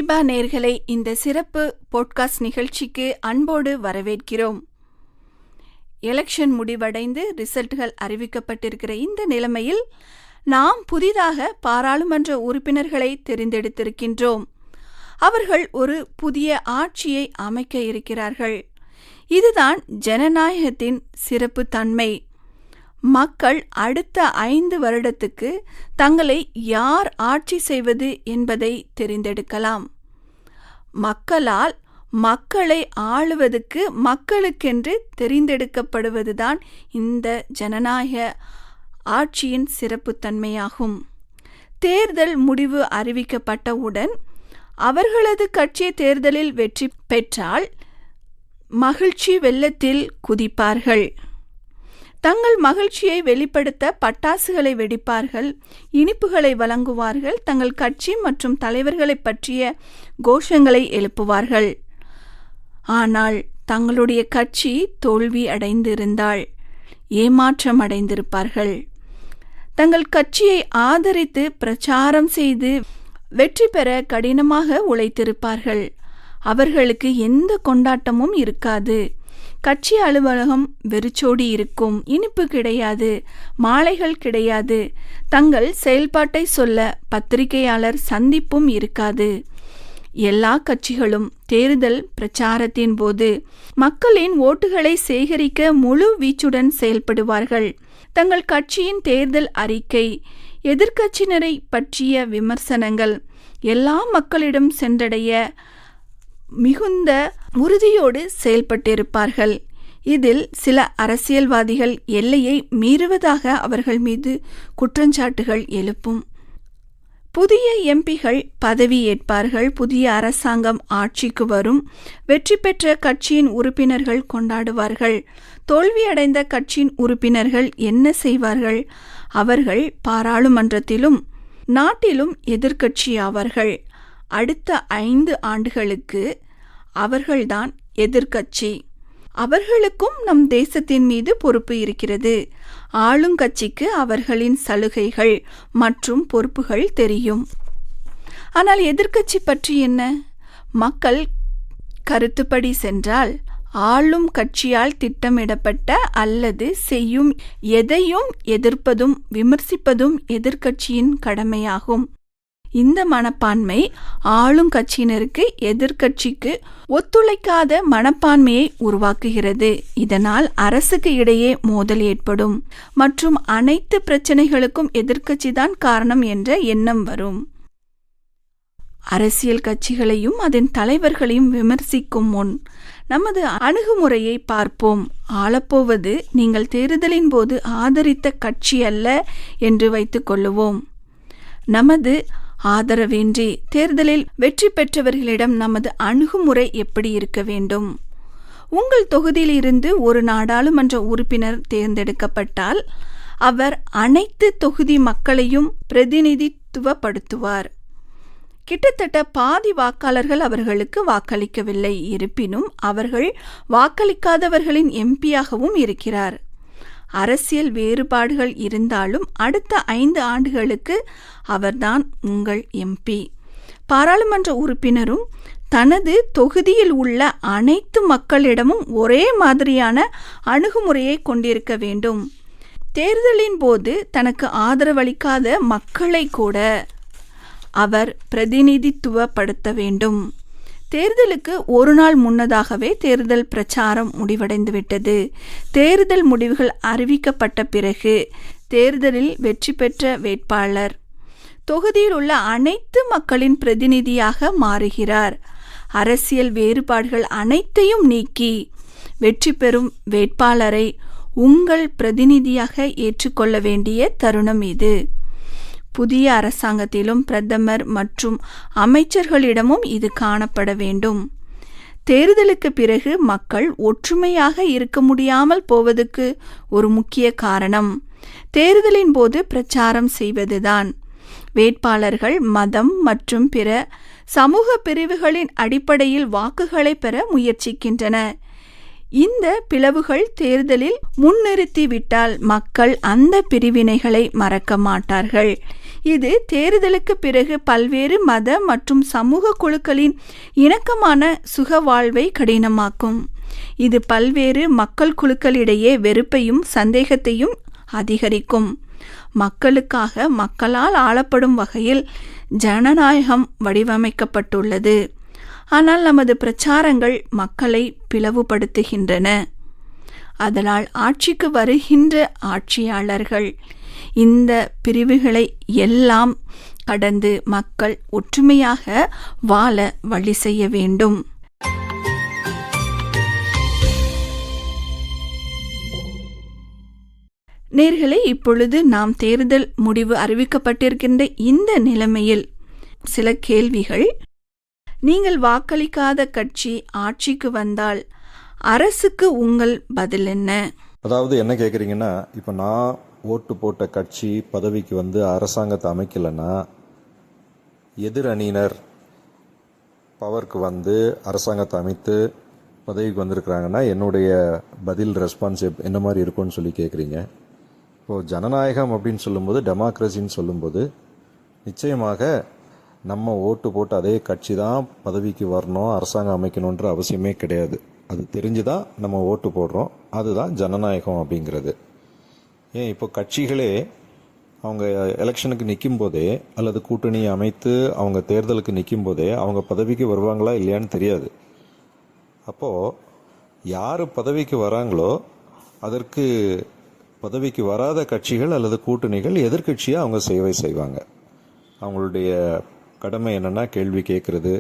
தீபா நேயர்களை இந்த சிறப்பு பாட்காஸ்ட் நிகழ்ச்சிக்கு அன்போடு வரவேற்கிறோம். எலெக்ஷன் முடிவடைந்து ரிசல்ட்டுகள் அறிவிக்கப்பட்டிருக்கிற இந்த நிலைமையில் நாம் புதிதாக பாராளுமன்ற உறுப்பினர்களை தெரிந்தெடுத்திருக்கின்றோம். அவர்கள் ஒரு புதிய ஆட்சியை அமைக்க இருக்கிறார்கள். இதுதான் ஜனநாயகத்தின் சிறப்பு தன்மை. மக்கள் அடுத்த 5 வருடத்துக்கு தங்களை யார் ஆட்சி செய்வது என்பதை தெரிந்தெடுக்கலாம். மக்களால் மக்களை ஆளுவதற்கு மக்களுக்கென்று தெரிந்தெடுக்கப்படுவதுதான் இந்த ஜனநாயக ஆட்சியின் சிறப்புத்தன்மையாகும். தேர்தல் முடிவு அறிவிக்கப்பட்டவுடன் அவர்களது கட்சி தேர்தலில் வெற்றி பெற்றால் மகிழ்ச்சி வெள்ளத்தில் குதிப்பார்கள். தங்கள் மகிழ்ச்சியை வெளிப்படுத்த பட்டாசுகளை வெடிப்பார்கள், இனிப்புகளை வழங்குவார்கள், தங்கள் கட்சி மற்றும் தலைவர்களை பற்றிய கோஷங்களை எழுப்புவார்கள். ஆனால் தங்களுடைய கட்சி தோல்வி அடைந்திருந்தால் ஏமாற்றம் அடைந்திருப்பார்கள். தங்கள் கட்சியை ஆதரித்து பிரச்சாரம் செய்து வெற்றி பெற கடினமாக உழைத்திருப்பார்கள். அவர்களுக்கு எந்த கொண்டாட்டமும் இருக்காது. கட்சி அலுவலகம் வெறிச்சோடி இருக்கும். இனிப்பு கிடையாது, மாலைகள் கிடையாது. தங்கள் செயல்பாட்டை சொல்ல பத்திரிகையாளர் சந்திப்பும் இருக்காது. எல்லா கட்சிகளும் தேர்தல் பிரச்சாரத்தின் போது மக்களின் ஓட்டுகளை சேகரிக்க முழு வீச்சுடன் செயல்படுவார்கள். தங்கள் கட்சியின் தேர்தல் அறிக்கை, எதிர்க்கட்சியினரை பற்றிய விமர்சனங்கள் எல்லா மக்களிடம் சென்றடைய மிகுந்த உறுதியோடு செயல்பட்டிருப்பார்கள். இதில் சில அரசியல்வாதிகள் எல்லையை மீறுவதாக அவர்கள் மீது குற்றச்சாட்டுகள் எழுப்பும். புதிய எம்பிகள் பதவி ஏற்பார்கள். புதிய அரசாங்கம் ஆட்சிக்கு வரும். வெற்றி பெற்ற கட்சியின் உறுப்பினர்கள் கொண்டாடுவார்கள். தோல்வியடைந்த கட்சியின் உறுப்பினர்கள் என்ன செய்வார்கள்? அவர்கள் பாராளுமன்றத்திலும் நாட்டிலும் எதிர்க்கட்சியாவார்கள். அடுத்த 5 ஆண்டுகளுக்கு அவர்கள்தான் எதிர்க்கட்சி. அவர்களுக்கும் நம் தேசத்தின் மீது பொறுப்பு இருக்கிறது. ஆளுங்கட்சிக்கு அவர்களின் சலுகைகள் மற்றும் பொறுப்புகள் தெரியும். ஆனால் எதிர்க்கட்சி பற்றி என்ன? மக்கள் கருத்துப்படி சென்றால் ஆளும் கட்சியால் திட்டமிடப்பட்ட அல்லது செய்யும் எதையும் எதிர்ப்பதும் விமர்சிப்பதும் எதிர்க்கட்சியின் கடமையாகும். இந்த மனப்பான்மை ஆளுங்கட்சியினருக்கு எதிர்க்கட்சிக்கு ஒத்துழைக்காத மனப்பான்மையை உருவாக்குகிறது. இதனால் அரசுக்கு இடையே மோதல் ஏற்படும் மற்றும் அனைத்து பிரச்சனைகளுக்கும் எதிர்க்கட்சிதான் காரணம் என்ற எண்ணம் வரும். அரசியல் கட்சிகளையும் அதன் தலைவர்களையும் விமர்சிக்கும் முன் நமது அணுகுமுறையை பார்ப்போம். ஆளப்போவது நீங்கள் தேர்தலின் போது ஆதரித்த கட்சி அல்ல என்று வைத்துக் கொள்ளுவோம். நமது ஆதரவின்றி தேர்தலில் வெற்றி பெற்றவர்களிடம் நமது அணுகுமுறை எப்படி இருக்க வேண்டும்? உங்கள் தொகுதியில் இருந்து ஒரு நாடாளுமன்ற உறுப்பினர் தேர்ந்தெடுக்கப்பட்டால் அவர் அனைத்து தொகுதி மக்களையும் பிரதிநிதித்துவப்படுத்துவார். கிட்டத்தட்ட பாதி வாக்காளர்கள் அவர்களுக்கு வாக்களிக்கவில்லை. இருப்பினும் அவர்கள் வாக்களிக்காதவர்களின் எம்பியாகவும் இருக்கிறார். அரசியல் வேறுபாடுகள் இருந்தாலும் அடுத்த 5 ஆண்டுகளுக்கு அவர்தான் உங்கள் எம்பி. பாராளுமன்ற உறுப்பினரும் தனது தொகுதியில் உள்ள அனைத்து மக்களிடமும் ஒரே மாதிரியான அணுகுமுறையை கொண்டிருக்க வேண்டும். தேர்தலின் போது தனக்கு ஆதரவளிக்காத மக்களை கூட அவர் பிரதிநிதித்துவப்படுத்த வேண்டும். தேர்தலுக்கு ஒரு நாள் முன்னதாகவே தேர்தல் பிரச்சாரம் முடிவடைந்துவிட்டது. தேர்தல் முடிவுகள் அறிவிக்கப்பட்ட பிறகு தேர்தலில் வெற்றி பெற்ற வேட்பாளர் தொகுதியில் உள்ள அனைத்து மக்களின் பிரதிநிதியாக மாறுகிறார். அரசியல் வேறுபாடுகள் அனைத்தையும் நீக்கி வெற்றி பெறும் வேட்பாளரை உங்கள் பிரதிநிதியாக ஏற்றுக்கொள்ள வேண்டிய தருணம் இது. புதிய அரசாங்கத்திலும் பிரதமர் மற்றும் அமைச்சர்களிடமும் இது காணப்பட வேண்டும். தேர்தலுக்கு பிறகு மக்கள் ஒற்றுமையாக இருக்க முடியாமல் போவதற்கு ஒரு முக்கிய காரணம் தேர்தலின் போது பிரச்சாரம் செய்வதுதான். வேட்பாளர்கள் மதம் மற்றும் பிற சமூக பிரிவுகளின் அடிப்படையில் வாக்குகளை பெற முயற்சிக்கின்றன. இந்த பிளவுகள் தேர்தலில் முன்னிறுத்திவிட்டால் மக்கள் அந்த பிரிவினைகளை மறக்க மாட்டார்கள். இது தேர்தலுக்கு பிறகு பல்வேறு மத மற்றும் சமூக குழுக்களின் இணக்கமான சுக வாழ்வை கடினமாக்கும். இது பல்வேறு மக்கள் குழுக்களிடையே வெறுப்பையும் சந்தேகத்தையும் அதிகரிக்கும். மக்களுக்காக மக்களால் ஆளப்படும் வகையில் ஜனநாயகம் வடிவமைக்கப்பட்டுள்ளது. ஆனால் நமது பிரச்சாரங்கள் மக்களை பிளவுபடுத்துகின்றன. அதனால் ஆட்சிக்கு வருகின்ற ஆட்சியாளர்கள் இந்த பிரிவுகளை எல்லாம் கடந்து மக்கள் ஒற்றுமையாக வாழ வழி செய்ய வேண்டும். நேயர்களே, இப்பொழுது நாம் தேர்தல் முடிவு அறிவிக்கப்பட்டிருக்கின்ற இந்த நிலைமையில் சில கேள்விகள். நீங்கள் வாக்களிக்காத கட்சி ஆட்சிக்கு வந்தால் அரசுக்கு உங்கள் பதில் என்ன? அதாவது என்ன கேட்குறீங்கன்னா, இப்போ நான் ஓட்டு போட்ட கட்சி பதவிக்கு வந்து அரசாங்கத்தை அமைக்கலைன்னா, எதிர் அணியினர் பவருக்கு வந்து அரசாங்கத்தை அமைத்து பதவிக்கு வந்திருக்கிறாங்கன்னா என்னுடைய பதில் ரெஸ்பான்ஸ் என்ன மாதிரி இருக்கும்னு சொல்லி கேட்குறீங்க. இப்போது ஜனநாயகம் அப்படின்னு சொல்லும்போது, டெமோக்ரஸின்னு சொல்லும்போது, நிச்சயமாக நம்ம ஓட்டு போட்டு அதே கட்சி தான் பதவிக்கு வரணும், அரசாங்கம் அமைக்கணுன்ற அவசியமே கிடையாது. அது தெரிஞ்சு தான் நம்ம ஓட்டு போடுறோம். அதுதான் ஜனநாயகம் அப்படிங்கிறது. ஏன் இப்போ கட்சிகளே அவங்க எலெக்ஷனுக்கு நிற்கும் போதே அல்லது கூட்டணி அமைத்து அவங்க தேர்தலுக்கு நிற்கும் போதே அவங்க பதவிக்கு வருவாங்களா இல்லையான்னு தெரியாது. அப்போது யார் பதவிக்கு வராங்களோ அதற்கு பதவிக்கு வராத கட்சிகள் அல்லது கூட்டணிகள் எதிர்கட்சியாக அவங்க சேவை செய்வாங்க. அவங்களுடைய கடமை என்னென்னா கேள்வி கேட்குறது,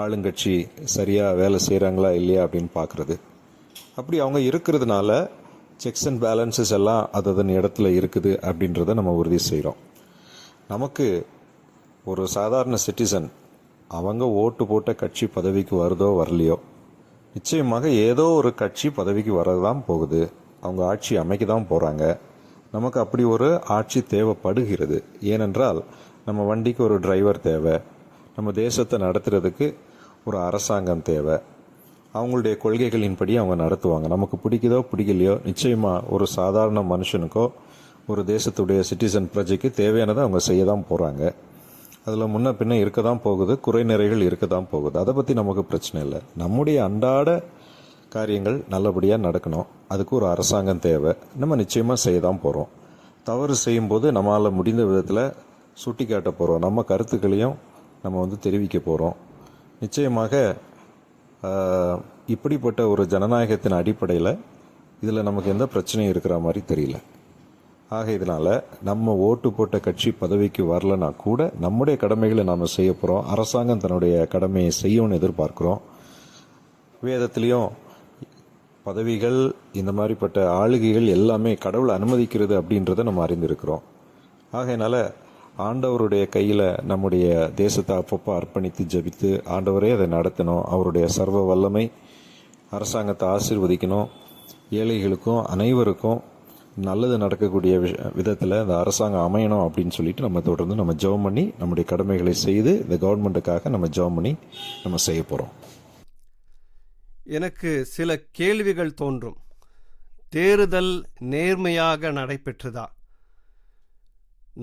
ஆளுங்கட்சி சரியாக வேலை செய்கிறாங்களா இல்லையா அப்படின்னு பார்க்குறது. அப்படி அவங்க இருக்கிறதுனால செக்ஸ் அண்ட் பேலன்சஸ் எல்லாம் அதன் இடத்துல இருக்குது அப்படின்றத நம்ம உறுதி செய்கிறோம். நமக்கு ஒரு சாதாரண சிட்டிசன் அவங்க ஓட்டு போட்ட கட்சி பதவிக்கு வருதோ வரலையோ, நிச்சயமாக ஏதோ ஒரு கட்சி பதவிக்கு வரதான் போகுது. அவங்க ஆட்சி அமைக்க தான் போகிறாங்க. நமக்கு அப்படி ஒரு ஆட்சி தேவைப்படுகிறது. ஏனென்றால் நம்ம வண்டிக்கு ஒரு டிரைவர் தேவை, நம்ம தேசத்தை நடத்துறதுக்கு ஒரு அரசாங்கம் தேவை. அவங்களுடைய கொள்கைகளின்படி அவங்க நடத்துவாங்க. நமக்கு பிடிக்குதோ பிடிக்கலையோ, நிச்சயமாக ஒரு சாதாரண மனுஷனுக்கோ ஒரு தேசத்துடைய சிட்டிசன் பிரஜைக்கு தேவையானதை அவங்க செய்ய தான் போகிறாங்க. அதில் முன்ன பின்ன இருக்க தான் போகுது, குறை நிறைகள் இருக்க தான் போகுது. அதை பற்றி நமக்கு பிரச்சனை இல்லை. நம்முடைய அன்றாட காரியங்கள் நல்லபடியாக நடக்கணும். அதுக்கு ஒரு அரசாங்கம் தேவை. நம்ம நிச்சயமாக செய்ய தான் போகிறோம். தவறு செய்யும்போது நம்மளால் முடிந்த விதத்தில் சுட்டி காட்ட போகிறோம். நம்ம கருத்துக்களையும் நம்ம வந்து தெரிவிக்க போகிறோம். நிச்சயமாக இப்படிப்பட்ட ஒரு ஜனநாயகத்தின் அடிப்படையில் இதில் நமக்கு எந்த பிரச்சனையும் இருக்கிற மாதிரி தெரியல. ஆக இதனால் நம்ம ஓட்டு போட்ட கட்சி பதவிக்கு வரலனா கூட நம்முடைய கடமைகளை நாம் செய்ய போகிறோம். அரசாங்கம் தன்னுடைய கடமையை செய்யணும்னு எதிர்பார்க்குறோம். வேதத்துலேயும் பதவிகள் இந்த மாதிரிப்பட்ட ஆளுகைகள் எல்லாமே கடவுளை அனுமதிக்கிறது அப்படின்றத நம்ம அறிந்திருக்கிறோம். ஆகையினால ஆண்டவருடைய கையில் நம்முடைய தேசத்தை அப்பப்போ அர்ப்பணித்து ஜபித்து ஆண்டவரே அதை நடத்தணும். அவருடைய சர்வ வல்லமை அரசாங்கத்தை ஆசீர்வதிக்கணும். ஏழைகளுக்கும் அனைவருக்கும் நல்லது நடக்கக்கூடிய விதத்தில் இந்த அரசாங்கம் அமையணும் அப்படின்னு சொல்லிட்டு நம்ம தொடர்ந்து நம்ம ஜெபம் பண்ணி நம்முடைய கடமைகளை செய்து இந்த கவர்மெண்ட்டுக்காக நம்ம ஜெபம் பண்ணி நம்ம செய்ய போகிறோம். எனக்கு சில கேள்விகள் தோன்றும். தேர்தல் நேர்மையாக நடைபெற்றதா?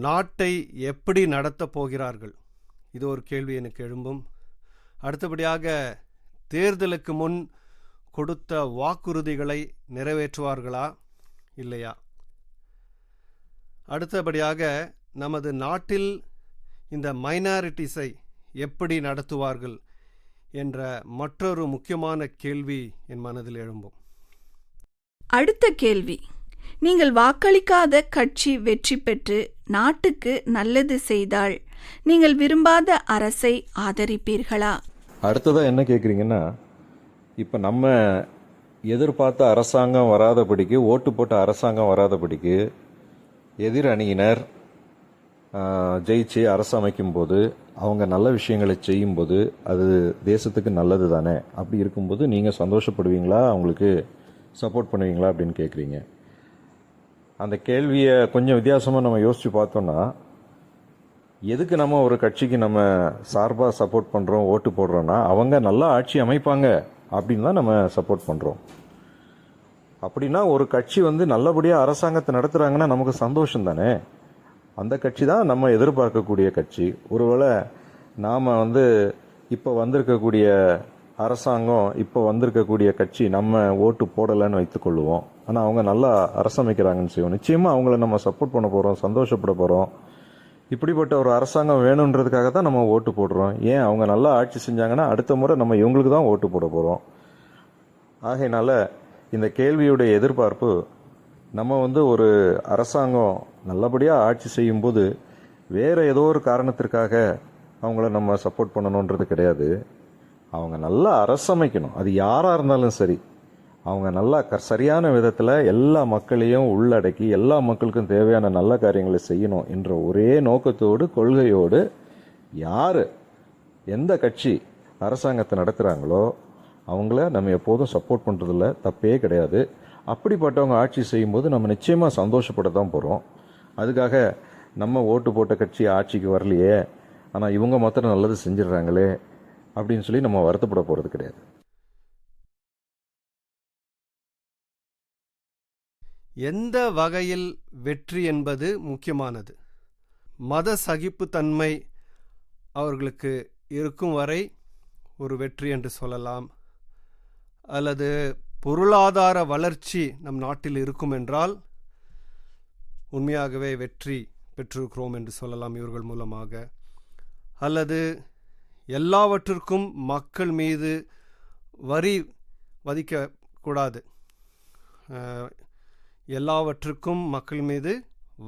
நாட்டை எப்படி நடத்தப் போகிறார்கள்? இது ஒரு கேள்வி எனக்கு எழும்பும். அடுத்தபடியாக, தேர்தலுக்கு முன் கொடுத்த வாக்குறுதிகளை நிறைவேற்றுவார்களா இல்லையா? அடுத்தபடியாக, நமது நாட்டில் இந்த மைனாரிட்டிஸை எப்படி நடத்துவார்கள் என்ற மற்றொரு முக்கியமான கேள்வி என் மனதில் எழும்பும். அடுத்த கேள்வி, நீங்கள் வாக்களிக்காத கட்சி வெற்றி பெற்று நாட்டுக்கு நல்லது செய்தால் நீங்கள் விரும்பாத அரசை ஆதரிப்பீர்களா? அடுத்ததாக என்ன கேட்குறீங்கன்னா, இப்போ நம்ம எதிர்பார்த்த அரசாங்கம் வராதபடிக்கு, ஓட்டு போட்ட அரசாங்கம் வராதபடிக்கு எதிர் அணியினர் ஜெயிச்சு அரசு அமைக்கும் போது அவங்க நல்ல விஷயங்களை செய்யும்போது அது தேசத்துக்கு நல்லது தானே. அப்படி இருக்கும்போது நீங்கள் சந்தோஷப்படுவீங்களா, அவங்களுக்கு சப்போர்ட் பண்ணுவீங்களா அப்படின்னு கேட்குறீங்க. அந்த கேள்வியை கொஞ்சம் வித்தியாசமாக நம்ம யோசித்து பார்த்தோன்னா, எதுக்கு நம்ம ஒரு கட்சிக்கு நம்ம சார்பாக சப்போர்ட் பண்ணுறோம், ஓட்டு போடுறோன்னா அவங்க நல்லா ஆட்சி அமைப்பாங்க அப்படின்னு தான் நம்ம சப்போர்ட் பண்ணுறோம். அப்படின்னா ஒரு கட்சி வந்து நல்லபடியாக அரசாங்கத்தை நடத்துகிறாங்கன்னா நமக்கு சந்தோஷம் தானே. அந்த கட்சி தான் நம்ம எதிர்பார்க்கக்கூடிய கட்சி. ஒருவேளை நாம் இப்போ வந்திருக்கக்கூடிய அரசாங்கம், இப்போ வந்திருக்கக்கூடிய கட்சி நம்ம ஓட்டு போடலைன்னு வைத்துக்கொள்ளுவோம். ஆனால் அவங்க நல்லா அரசமைக்கிறாங்கன்னு செய்வோம். நிச்சயமாக அவங்கள நம்ம சப்போர்ட் பண்ண போகிறோம், சந்தோஷப்பட போகிறோம். இப்படிப்பட்ட ஒரு அரசாங்கம் வேணுன்றதுக்காக தான் நம்ம ஓட்டு போடுறோம். ஏன் அவங்க நல்லா ஆட்சி செஞ்சாங்கன்னா அடுத்த முறை நம்ம இவங்களுக்கு தான் ஓட்டு போட போகிறோம். ஆகையினால இந்த கேள்வியுடைய எதிர்பார்ப்பு, நம்ம ஒரு அரசாங்கம் நல்லபடியாக ஆட்சி செய்யும்போது வேறு ஏதோ ஒரு காரணத்திற்காக அவங்கள நம்ம சப்போர்ட் பண்ணணுன்றது கிடையாது. அவங்க நல்லா அரசமைக்கணும். அது யாராக இருந்தாலும் சரி, அவங்க நல்லா சரியான விதத்தில் எல்லா மக்களையும் உள்ளடக்கி எல்லா மக்களுக்கும் தேவையான நல்ல காரியங்களை செய்யணும் என்ற ஒரே நோக்கத்தோடு, கொள்கையோடு யார் எந்த கட்சி அரசாங்கத்தை நடத்துகிறாங்களோ அவங்கள நம்ம எப்போதும் சப்போர்ட் பண்ணுறதில்ல, தப்பே கிடையாது. அப்படிப்பட்டவங்க ஆட்சி செய்யும்போது நம்ம நிச்சயமாக சந்தோஷப்பட தான் போகிறோம். அதுக்காக நம்ம ஓட்டு போட்ட கட்சி ஆட்சிக்கு வரலையே, ஆனால் இவங்க மாத்திரம் நல்லது செஞ்சிடறாங்களே அப்படின்னு சொல்லி நம்ம வருத்தப்பட போகிறது கிடையாது. எந்த வகையில் வெற்றி என்பது முக்கியமானது. மத சகிப்புத்தன்மை அவர்களுக்கு இருக்கும் வரை ஒரு வெற்றி என்று சொல்லலாம். அல்லது பொருளாதார வளர்ச்சி நம் நாட்டில் இருக்கும் என்றால் உண்மையாகவே வெற்றி பெற்றிருக்கிறோம் என்று சொல்லலாம் இவர்கள் மூலமாக. அல்லது எல்லாவற்றிற்கும் மக்கள் மீது வரி விதிக்கக்கூடாது, எல்லாவற்றுக்கும் மக்கள் மீது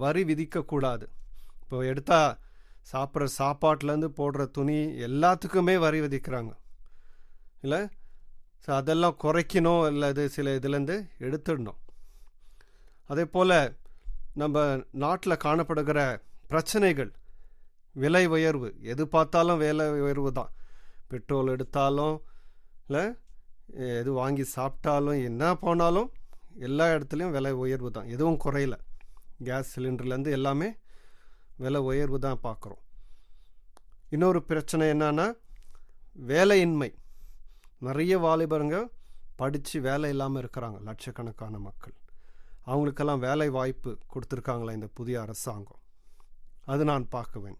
வரி விதிக்கக்கூடாது. இப்போ எடுத்தால் சாப்பிட்ற சாப்பாட்டிலேருந்து போடுற துணி எல்லாத்துக்குமே வரி விதிக்கிறாங்க இல்லை? ஸோ அதெல்லாம் குறைக்கணும், அல்லது சில இதுலேருந்து எடுத்துடணும். அதே போல் நம்ம நாட்டில் காணப்படுகிற பிரச்சனைகள், விலை உயர்வு, எது பார்த்தாலும் விலை உயர்வு தான். பெட்ரோல் எடுத்தாலும் இல்லை, எது வாங்கி சாப்பிட்டாலும், என்ன போனாலும் எல்லா இடத்துலையும் விலை உயர்வு தான், எதுவும் குறையல. கேஸ் சிலிண்டர்லேருந்து எல்லாமே விலை உயர்வு தான் பார்க்குறோம். இன்னொரு பிரச்சனை என்னன்னா வேலையின்மை. நிறைய வாலிபருங்க படித்து வேலை இல்லாமல் இருக்கிறாங்க, லட்சக்கணக்கான மக்கள். அவங்களுக்கெல்லாம் வேலை வாய்ப்பு கொடுத்துருக்காங்களா இந்த புதிய அரசாங்கம்? அது நான் பார்க்குவேன்.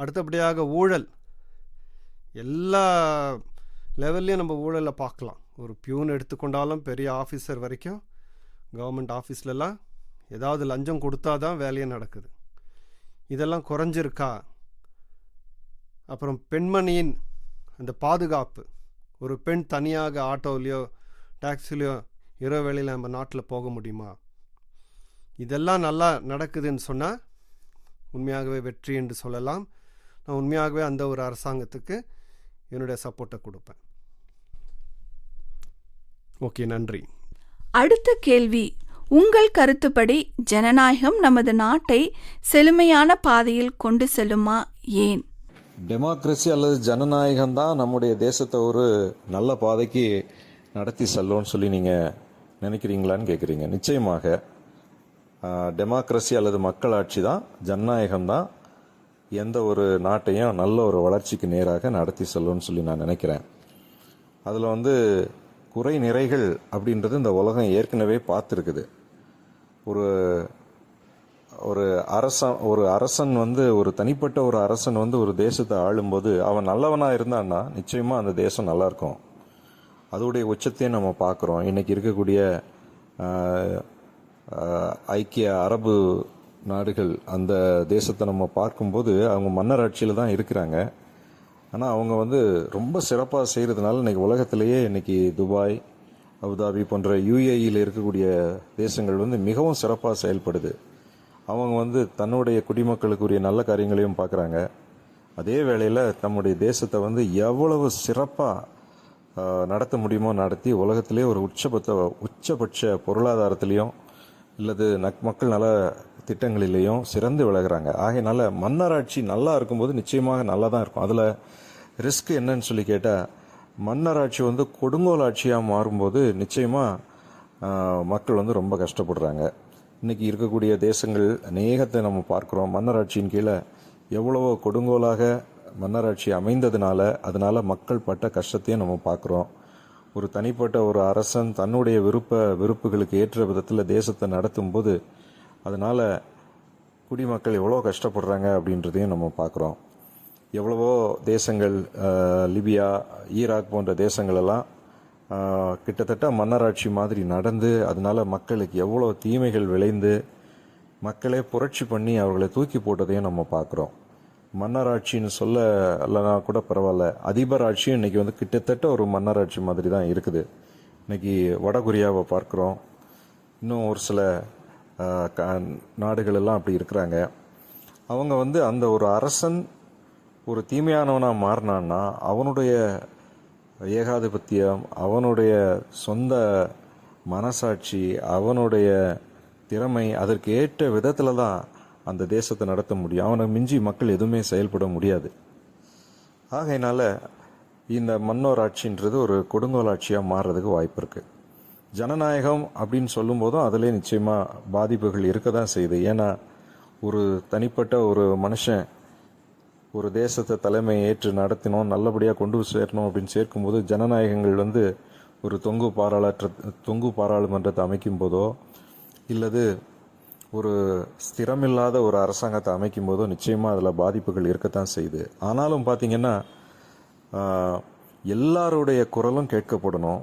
அடுத்தபடியாக ஊழல், எல்லா லெவல்லையும் நம்ம ஊழலை பார்க்கலாம். ஒரு பியூன் எடுத்துக்கொண்டாலும் பெரிய ஆஃபீஸர் வரைக்கும் கவர்மெண்ட் ஆஃபீஸ்லலாம் ஏதாவது லஞ்சம் கொடுத்தா தான் வேலையே நடக்குது. இதெல்லாம் குறைஞ்சிருக்கா? அப்புறம் பெண்மணியின் அந்த பாதுகாப்பு, ஒரு பெண் தனியாக ஆட்டோவிலையோ டாக்ஸிலையோ இரவு வேளையில் நம்ம நாட்டில் போக முடியுமா? இதெல்லாம் நல்லா நடக்குதுன்னு சொன்னால் உண்மையாகவே வெற்றி என்று சொல்லலாம். நான் உண்மையாகவே அந்த ஒரு அரசாங்கத்துக்கு என்னுடைய சப்போர்ட்டை கொடுப்பேன். ஓகே, நன்றி. அடுத்த கேள்வி, உங்கள் கருத்துப்படி ஜனநாயகம் நமது நாட்டை செழுமையான பாதையில் கொண்டு செல்லுமா? ஏன்? டெமோக்ரஸி அல்லது ஜனநாயகம் தான் நம்முடைய தேசத்தை ஒரு நல்ல பாதைக்கு நடத்தி செல்லும்னு சொல்லி நீங்கள் நினைக்கிறீங்களான்னு கேட்குறீங்க. நிச்சயமாக டெமோக்ரஸி அல்லது மக்களாட்சி தான், ஜனநாயகம் தான் எந்த ஒரு நாட்டையும் நல்ல ஒரு வளர்ச்சிக்கு நேராக நடத்தி செல்லும்னு சொல்லி நான் நினைக்கிறேன். அதில் குறை நிறைகள் அப்படின்றது இந்த உலகம் ஏற்கனவே பார்த்துருக்குது. ஒரு அரசன் ஒரு தனிப்பட்ட ஒரு அரசன் ஒரு தேசத்தை ஆளும்போது அவன் நல்லவனாக இருந்தான்னா நிச்சயமாக அந்த தேசம் நல்லா இருக்கும். அதோடைய உச்சத்தையும் நம்ம பார்க்குறோம். இன்றைக்கி இருக்கக்கூடிய ஐக்கிய அரபு நாடுகள், அந்த தேசத்தை நம்ம பார்க்கும்போது அவங்க மன்னர் ஆட்சியில் தான் இருக்கிறாங்க. ஆனால் அவங்க ரொம்ப சிறப்பாக செய்கிறதுனால இன்றைக்கி உலகத்திலேயே இன்றைக்கி துபாய், அபுதாபி போன்ற யுஏஇயில் இருக்கக்கூடிய தேசங்கள் மிகவும் சிறப்பாக செயல்படுது. அவங்க தன்னுடைய குடிமக்களுக்குரிய நல்ல காரியங்களையும் பார்க்குறாங்க. அதே வேளையில் நம்முடைய தேசத்தை எவ்வளவு சிறப்பாக நடத்த முடியுமோ நடத்தி உலகத்திலே ஒரு உச்சபட்ச பொருளாதாரத்திலையும் இல்லது மக்கள் நல திட்டங்களிலேயும் சிறந்து விளங்குறாங்க. ஆகையினால மன்னராட்சி நல்லா இருக்கும்போது நிச்சயமாக நல்லா தான் இருக்கும். அதில் ரிஸ்க் என்னன்னு சொல்லி கேட்டால், மன்னராட்சி கொடுங்கோல் ஆட்சியாக மாறும்போது நிச்சயமாக மக்கள் ரொம்ப கஷ்டப்படுறாங்க. இன்றைக்கி இருக்கக்கூடிய தேசங்கள் அநேகத்தை நம்ம பார்க்குறோம். மன்னராட்சியின் கீழே எவ்வளவோ கொடுங்கோலாக மன்னராட்சி அமைந்ததுனால அதனால் மக்கள் பட்ட கஷ்டத்தையும் நம்ம பார்க்குறோம். ஒரு தனிப்பட்ட ஒரு அரசன் தன்னுடைய விருப்புகளுக்கு ஏற்ற விதத்தில் தேசத்தை நடத்தும் போது அதனால் குடிமக்கள் எவ்வளோ கஷ்டப்படுறாங்க அப்படின்றதையும் நம்ம பார்க்குறோம். எவ்வளவோ தேசங்கள், லிபியா, ஈராக் போன்ற தேசங்களெல்லாம் கிட்டத்தட்ட மன்னராட்சி மாதிரி நடந்து அதனால மக்களுக்கு எவ்வளோ தீமைகள் விளைந்து மக்களே புரட்சி பண்ணி அவர்களை தூக்கி போட்டதையும் நம்ம பார்க்குறோம். மன்னராட்சின்னு சொல்ல இல்லைனா கூட பரவாயில்ல, அதிபர் ஆட்சியும் இன்றைக்கி வந்து கிட்டத்தட்ட ஒரு மன்னராட்சி மாதிரி தான் இருக்குது. இன்றைக்கி வடகொரியாவை பார்க்குறோம், இன்னும் ஒரு சில நாடுகளெல்லாம் அப்படி இருக்கிறாங்க. அவங்க வந்து அந்த ஒரு அரசன் ஒரு தீமையானவனாக மாறினான்னா அவனுடைய ஏகாதிபத்தியம், அவனுடைய சொந்த மனசாட்சி, அவனுடைய திறமை அதற்கு ஏற்ற விதத்தில் தான் அந்த தேசத்தை நடத்த முடியும். அவனை மிஞ்சி மக்கள் எதுவுமே செயல்பட முடியாது. ஆகையினால இந்த மன்னோர் ஆட்சின்றது ஒரு கொடுங்கோல் ஆட்சியாக மாறுறதுக்கு வாய்ப்பு இருக்குது. ஜனநாயகம் அப்படின்னு சொல்லும்போதும் அதிலே நிச்சயமாக பாதிப்புகள் இருக்க தான் செய்யுது. ஏன்னா ஒரு தனிப்பட்ட ஒரு மனுஷன் ஒரு தேசத்தை தலைமை ஏற்று நடத்தினோம், நல்லபடியாக கொண்டு சேரணும் அப்படின்னு சேர்க்கும்போது ஜனநாயகங்கள் வந்து ஒரு தொங்கு பாராளுமன்றத்தை அமைக்கும் போதோ இல்லது ஒரு ஸ்திரமில்லாத ஒரு அரசாங்கத்தை அமைக்கும் போதோ நிச்சயமாக அதில் பாதிப்புகள் இருக்கத்தான் செய்யுது. ஆனாலும் பார்த்திங்கன்னா எல்லாருடைய குரலும் கேட்கப்படணும்,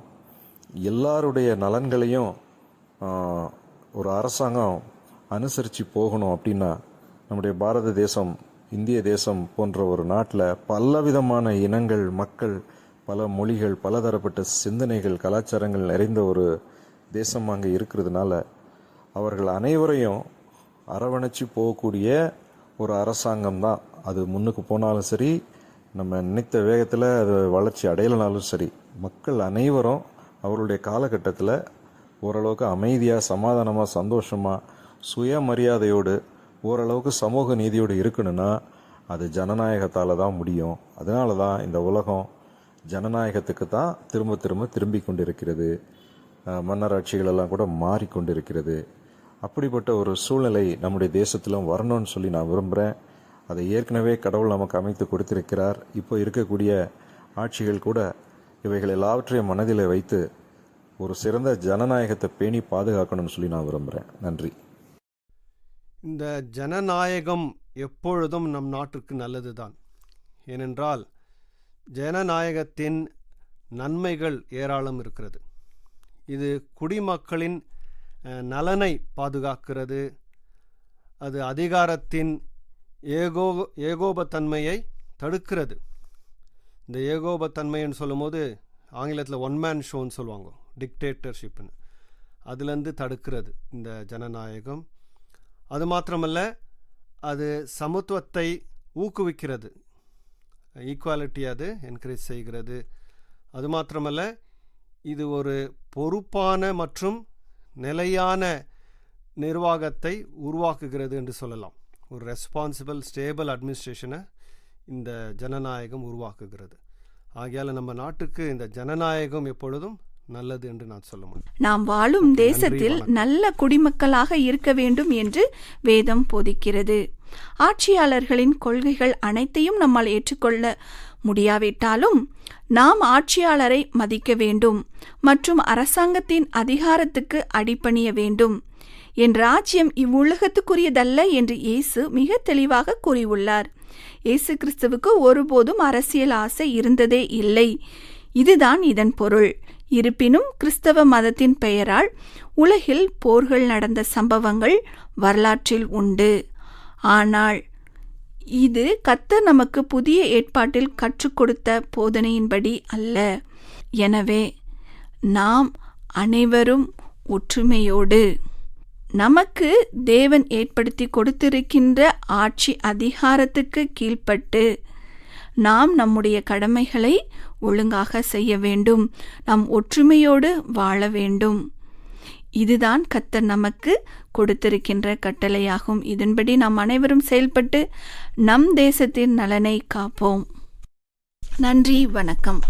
எல்லாருடைய நலன்களையும் ஒரு அரசாங்கம் அனுசரித்து போகணும். அப்படின்னா நம்முடைய பாரத தேசம், இந்திய தேசம் போன்ற ஒரு நாட்டில் பலவிதமான இனங்கள், மக்கள், பல மொழிகள், பலதரப்பட்ட சிந்தனைகள், கலாச்சாரங்கள் நிறைந்த ஒரு தேசம் அங்கே இருக்கிறதுனால அவர்கள் அனைவரையும் அரவணைச்சு போகக்கூடிய ஒரு அரசாங்கம் தான் அது முன்னுக்கு போனாலும் சரி, நம்ம நினைத்த வேகத்தில் அது வளர்ச்சி அடையலைனாலும் சரி, மக்கள் அனைவரும் அவருடைய காலகட்டத்தில் ஓரளவுக்கு அமைதியாக, சமாதானமாக, சந்தோஷமாக, சுயமரியாதையோடு, ஓரளவுக்கு சமூக நீதியோடு இருக்கணும்னா அது ஜனநாயகத்தால் தான் முடியும். அதனால தான் இந்த உலகம் ஜனநாயகத்துக்கு தான் திரும்பி கொண்டிருக்கிறது. மன்னராட்சிகளெல்லாம் கூட மாறிக்கொண்டிருக்கிறது. அப்படிப்பட்ட ஒரு சூழ்நிலை நம்முடைய தேசத்திலும் வரணும்னு சொல்லி நான் விரும்புகிறேன். அதை ஏற்கனவே கடவுள் நமக்கு அமைத்து கொடுத்திருக்கிறார். இப்போ இருக்கக்கூடிய ஆட்சிகள் கூட இவைகள் எல்லாவற்றையும் மனதில் வைத்து ஒரு சிறந்த ஜனநாயகத்தை பேணி பாதுகாக்கணும்னு சொல்லி நான் விரும்புகிறேன். நன்றி. இந்த ஜனநாயகம் எப்பொழுதும் நம் நாட்டிற்கு நல்லது தான். ஏனென்றால் ஜனநாயகத்தின் நன்மைகள் ஏராளம் இருக்கிறது. இது குடிமக்களின் நலனை பாதுகாக்கிறது. அது அதிகாரத்தின் ஏகோபத்தன்மையை தடுக்கிறது. இந்த ஏகோபத்தன்மைன்னு சொல்லும்போது ஆங்கிலத்தில் ஒன் மேன் ஷோன்னு சொல்லுவாங்க, டிக்டேட்டர்ஷிப்னு. அதுலேருந்து தடுக்கிறது இந்த ஜனநாயகம். அது மாத்திரமல்ல, அது சமத்துவத்தை ஊக்குவிக்கிறது, ஈக்குவாலிட்டி அது என்கரேஜ் செய்கிறது. அது மாத்திரமல்ல, இது ஒரு பொறுப்பான மற்றும் நிலையான நிர்வாகத்தை உருவாக்குகிறது என்று சொல்லலாம். ஒரு ரெஸ்பான்சிபிள், ஸ்டேபிள் அட்மினிஸ்ட்ரேஷனை இந்த ஜனநாயகம் உருவாக்குகிறது. ஆகையால் நம்ம நாட்டுக்கு இந்த ஜனநாயகம் எப்பொழுதும் நல்லது என்று நான் சொல்ல முடியும். நாம் வாழும் தேசத்தில் நல்ல குடிமக்களாக இருக்க வேண்டும் என்று வேதம் போதிக்கிறது. ஆட்சியாளர்களின் கொள்கைகள் அனைத்தையும் நம்மால் ஏற்றுக்கொள்ள முடியாவிட்டாலும் நாம் ஆட்சியாளரை மதிக்க வேண்டும் மற்றும் அரசாங்கத்தின் அதிகாரத்துக்கு அடிபணிய வேண்டும். என் ராஜ்யம் இவ்வுலகத்துக்குரியதல்ல என்று இயேசு மிக தெளிவாக கூறியுள்ளார். இயேசு கிறிஸ்துவுக்கு ஒருபோதும் அரசியல் ஆசை இருந்ததே இல்லை. இதுதான் இதன் பொருள். இருப்பினும் கிறிஸ்தவ மதத்தின் பெயரால் உலகில் போர்கள் நடந்த சம்பவங்கள் வரலாற்றில் உண்டு. ஆனால் இது கர்த்தர் நமக்கு புதிய ஏற்பாட்டில் கற்றுக் கொடுத்த போதனையின்படி அல்ல. எனவே நாம் அனைவரும் ஒற்றுமையோடு நமக்கு தேவன் ஏற்படுத்தி கொடுத்திருக்கின்ற ஆட்சி அதிகாரத்துக்கு கீழ்ப்பட்டு நாம் நம்முடைய கடமைகளை ஒழுங்காக செய்ய வேண்டும். நாம் ஒற்றுமையோடு வாழ வேண்டும். இதுதான் கர்த்தர் நமக்கு கொடுத்திருக்கின்ற கட்டளையாகும். இதன்படி நாம் அனைவரும் செயல்பட்டு நம் தேசத்தின் நலனை காப்போம். நன்றி, வணக்கம்.